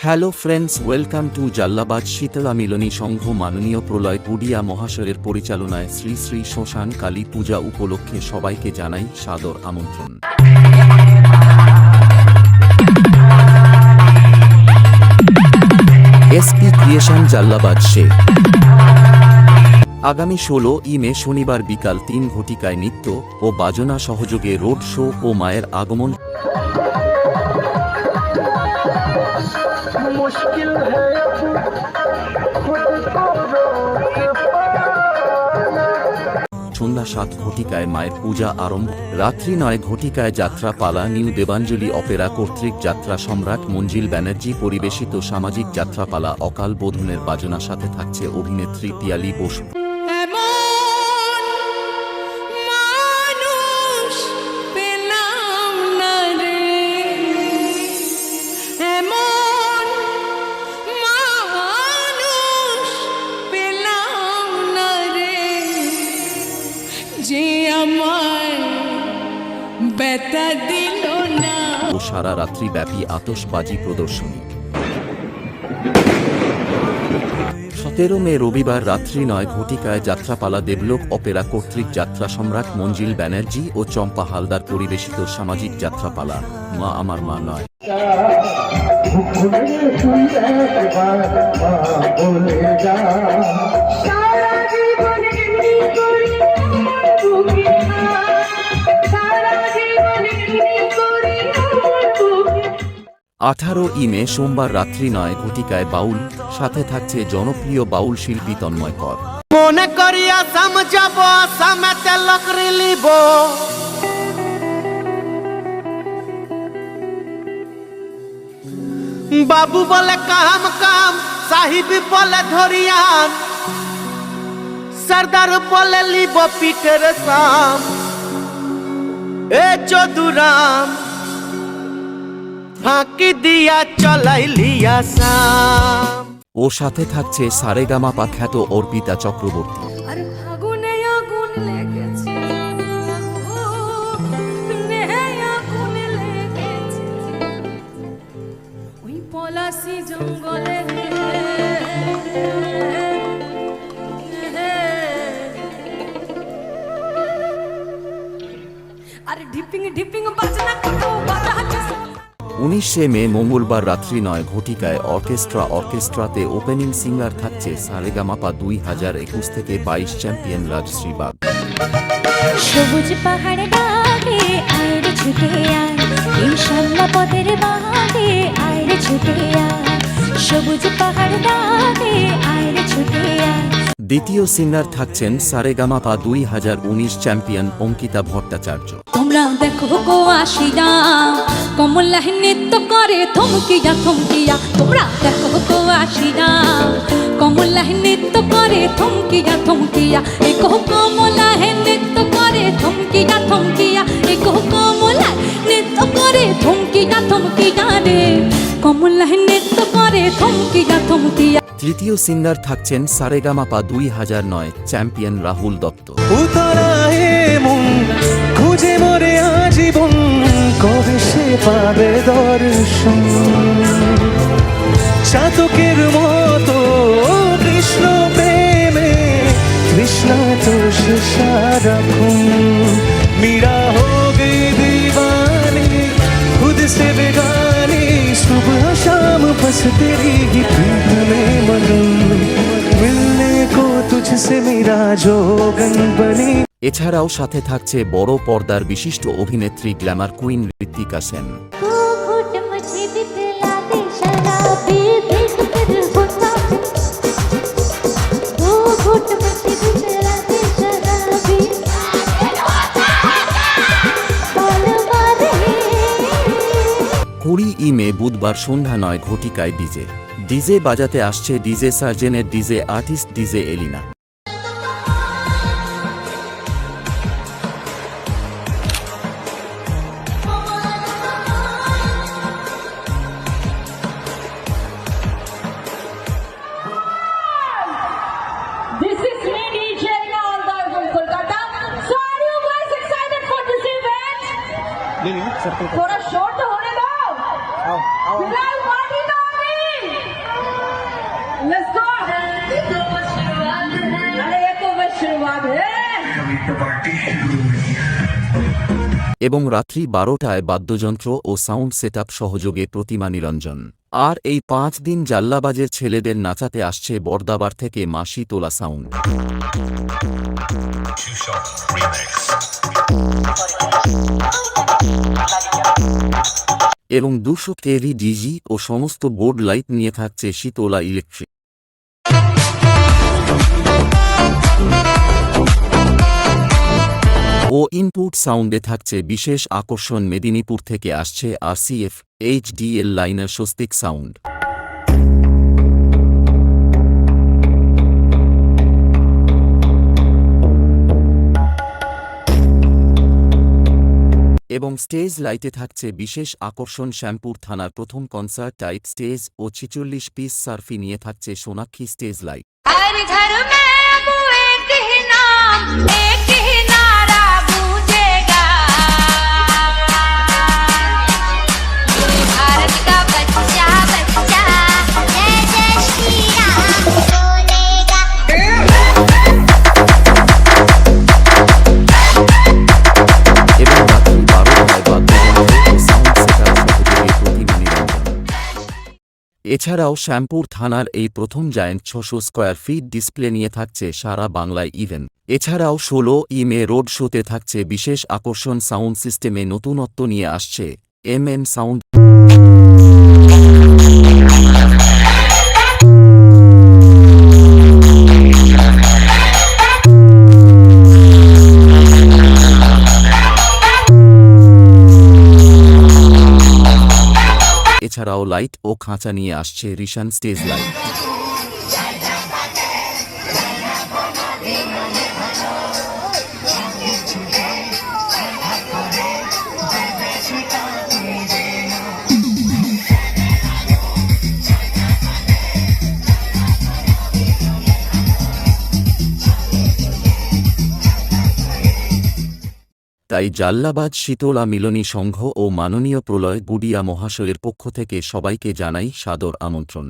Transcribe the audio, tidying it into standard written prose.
Hello friends, welcome to Jallabad Shitala Milani Sangha মাননীয় প্রলয় পুডিয়া মহাশয়ের পরিচালনায় শ্রী শ্রী শ্মশান কালী পূজা উপলক্ষে সবাইকে জানাই সাদর আমন্ত্রণ। এসপি ক্রিয়েশন জাল্লাবাদ শে আগামী 16 মে শনিবার বিকাল 3 ঘটিকায় নৃত্য ও বাজনা সহযোগে রোড শো ও মায়ের আগমন। সন্ধ্যা 7 ঘটিকায় মায়ের পূজা আরম্ভ। রাত্রি 9 ঘটিকায় যাত্রা পালা নিউ দেবাঞ্জলি অপেরা কর্তৃক যাত্রা সম্রাট মঞ্জিল ব্যানার্জি পরিবেশিত সামাজিক যাত্রাপালা অকাল বোধনের বাজনা সাথে থাকছে অভিনেত্রী পিয়ালি বসু। ও সারা রাত্রি ব্যাপী আতশবাজি প্রদর্শনী। 17 মে রবিবার রাত্রি 9 ঘটিকায় যাত্রাপালা দেবলোক অপেরা কর্তৃক যাত্রা সম্রাট মঞ্জিল ব্যানার্জি ও চম্পা হালদার পরিবেশিত সামাজিক যাত্রাপালা মা আমার মা নয়। আঠারো মে সোমবার রাত্রি 9 ঘটিকায় বাউল সাথে থাকছে জনপ্রিয় বাউল শিল্পী তন্ময় কর। মনে করিয়া সমঝাব সমেতে লকরি লিব বাবু বলে কাম কাম সাহিব বলে ধরিয়ান সরদার বলে লিব পিঠের সাম এ চদুরাম ফাঁকি দিয়া চলাই লিয়া সাম। ও সাথে থাকছে সারেগামাপা খ্যাত অর্পিতা চক্রবর্তী। আরে ঢিপিং ঢিপিং বাজনা কত বাজা। 19 মে মঙ্গলবার রাত্রি 9 ঘটিকায় অর্কেস্ট্রাতে ওপেনিং সিঙ্গার থাকছে সারেগামাপা 2021 থেকে 22 চ্যাম্পিয়ন রাজশ্রী বাগ। সবুজ পাহাড় ডাকে আয় রে ছুটে আয়, এই শাল্লা পথের বাগে আয় রে ছুটে আয়, সবুজ পাহাড় ডাকে আয় রে ছুটে আয়। দ্বিতীয় সিঙ্গার থাকছেন সারেগামাপা 2019 চ্যাম্পিয়ন অঙ্কিতা ভট্টাচার্য। তোমরা দেখো গো আসিয়া কমলা নৃত্য করে থমকিয়া থমকিয়া, তোমরা দেখো গো আসিয়া কমলা নৃত্য করে থমকিয়া থমকিয়া, এই কমলা নৃত্য করে থমকিয়া থমকিয়া, এই কমলা নৃত্য করে থমকিয়া থমকিয়া রে, কমলা নৃত্য করে থমকিয়া থমকিয়া। তৃতীয় সিঙ্গার থাকছেন সারেগামাপা 2009 চ্যাম্পিয়ন রাহুল দত্ত। খুঁজে মরে আজীবন কবে সে পাবে দর্শন, চাতকের মতো কৃষ্ণ প্রেমে কৃষ্ণ তো সে সারাক্ষণ, মীরা হো গই दीवानी खुद से बेगानी, सुबह शाम बस तेरी ही प्रीत में मगन, मिलने को तुझसे मेरा जोगन बनी। এছাড়াও সাথে থাকছে বড় পর্দার বিশিষ্ট অভিনেত্রী গ্ল্যামার কুইন ঋত্বিকা সেন। কুড়ি মে বুধবার সন্ধ্যা 9 ঘটিকায় ডিজে বাজাতে আসছে ডিজে সার্জেনের DJ artist DJ Elina. This is me, DJ Naldar from Kolkata. So are you guys excited for this event? थोड़ा शॉर्ट होने दो। फिलहाल पार्टी तो अभी এবং রাত্রি 12টায় বাদ্যযন্ত্র ও সাউন্ড সেটআপ সহযোগে প্রতিমা নিরঞ্জন। আর এই 5 দিন জাল্লাবাজের ছেলেদের নাচাতে আসছে বর্দাবার থেকে মাসি তোলা সাউন্ড। এবং 200 কেভি ডিজি ও সমস্ত বোর্ড লাইট নিয়ে থাকছে শীতলা ইলেকট্রিক। ও ইনপুট সাউন্ডে থাকছে বিশেষ আকর্ষণ, মেদিনীপুর থেকে আসছে RCF HDL liner Swastik sound. এবং স্টেজ লাইটে থাকছে বিশেষ আকর্ষণ, শ্যামপুর থানার প্রথম কনসার্ট টাইপ স্টেজ ও 46 পিস সার্ফি নিয়ে থাকছে সোনাক্ষী স্টেজ লাইট। हर घर में अब एक ही नाम, एक ही नारा गूंजेगा, भारत का बच्चा बच्चा जय जय श्री राम बोलेगा। এবং রাত্রি 12টায় বাদ্যযন্ত্র ও সাউন্ড সেটআপ সহযোগে প্রতিমা নিরঞ্জন। এছাড়াও শ্যামপুর থানার এই প্রথম জায়ান্ট 600 স্কয়ার ফিট ডিসপ্লে নিয়ে থাকছে সারা বাংলায় ইভেন্ট। এছাড়াও 16 মে রোড শোতে থাকছে বিশেষ আকর্ষণ, সাউন্ড সিস্টেমে নতুনত্ব নিয়ে আসছে সাউন্ড। এছাড়াও লাইট ও খাঁচা নিয়ে আসছে রিশান স্টেজ লাইট। তাই জাল্লাবাজ শীতলা মিলনী সংঘ ও মাননীয় প্রলয় গুডিয়া মহাশয়ের পক্ষ থেকে সবাইকে জানাই সাদর আমন্ত্রণ।